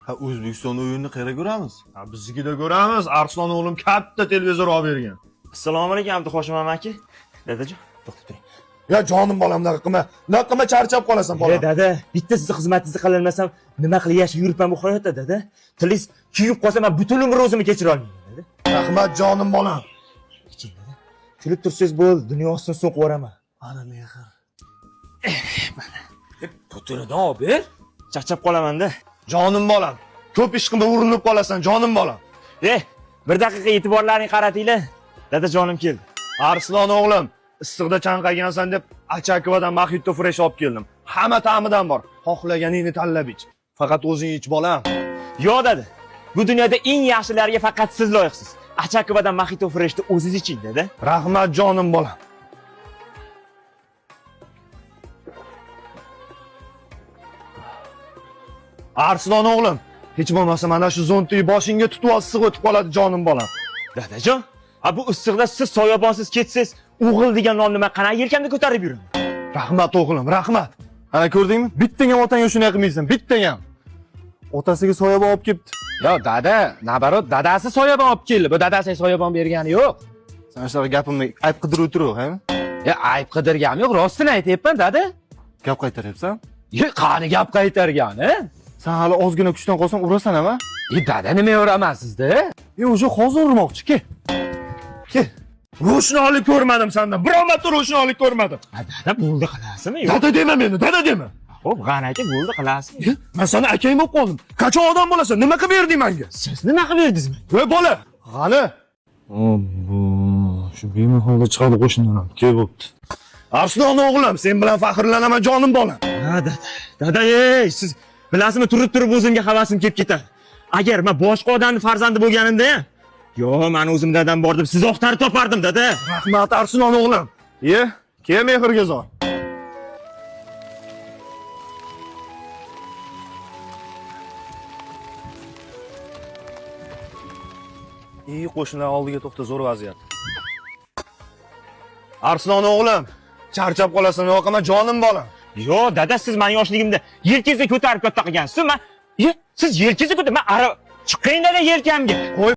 Ha, O'zbekiston o'yinini qayerda ko'ramiz? Ha, biznikida ko'ramiz. Arslon o'g'lim katta televizor olib bergan. Assalomu alaykum Abduhoshim amaki. Dadajon, to'xtab turing. Ya jonim bolam, bunaqa qilma charchab qolasan bolam. Dada, bitta sizni xizmatingizni qilolmasam, nima qilib yashab yuribman bu hayotda, dada? Tilingiz kuyib qolsa, men butun umr o'zimni kechira olmayman, dada. Rahmat jonim bolam. Iching, dada. Kulib tursiz bo'ldi, dunyosini so'qib yuboraman. Ana mehr. Butunidan olib ber. Charchab qolaman-da. Jonim bolam. Ko'p ish qilib urinib qolasan jonim bolam. Bir daqiqa e'tiborlaring qaratinglar. Dada jonim keldi. Arslon o'g'lim, issiqda chanqagansan deb Achakovadan Mojito fresh olib keldim. Hamma ta'midan bor. Xohlaganingni tanlab ich. Faqat o'zing ich bolam. Yo'q dada. Bu dunyoda eng yaxshilariga faqat siz loyiqsiz. Achakovadan Mojito freshni o'ziz iching, dada. Rahmat jonim bolam. Arslon o'g'lim, hech bo'lmasa mana shu zontni boshingga tutib ol, issiq o'tib qoladi jonim bolam. Dadajon, bu issiqda siz soyabonsiz ketsiz, o'g'il degan nomni men qanaqa yelkamda ko'tarib yuraman? Rahmat o'g'lim, rahmat. Ana ko'rdingmi? Bittang ham otangga shunday qilmaysan, bittang ham. Otasiga soyabon olib kelibdi. Yo dada, nabarot dadasi soyabon olib keldi. Bu dadasiga soyabon bergani yo'q. Sen shunaqa gapimni ayb qidirib o'tirib, ha? Ya ayb qidirganim yo'q, rostini aytyapman dada. Gap qaytaryapsan? Yo, qani gap qaytargani? Sen hali ozgina kuchdan qolsang urasan ama? Dada nima uraman sizda? O'sha hozir urmoqchi, ke. Ke. Ro'shnolik ko'rmadim sendan. Biror marta ro'shnolik ko'rmadim. Dada bo'ldi qilasizmi? Dada dema meni, dada dema. Xo'p, g'ana aka bo'ldi qilasizmi? Men seni akang bo'lib qoldim. Qachon odam bo'lasan? Nima qilib berding menga? Siz nima qilib berdingiz menga? Voy bola, g'ani. Obbo, shu bemeholda chiqadi qo'shnidan ham. Ke bo'pti. Arslon o'g'lim, sen bilan faxrlanaman jonim bolam. Ha, dada. Dada, siz bilasizmi, turib o'zimga havasim kelib ketadi. Agar men boshqa odamning farzandi bo'lganimda, yo, men o'zim dadam bor deb siz oqtarib topardim, dada. Rahmat Arslon o'g'lim. Ke mehrga zor. Qo'shnilar oldiga to'xta, zo'r vaziyat. Arslon o'g'lim, charchab qolasan, yo'qman jonim bolam. Yo, dada, siz meni yoshligimda yelkangizni ko'tarib katta qilgansiz. Siz yelkangizni ko'tarib, men chiqing dada yelkamga. Qo'y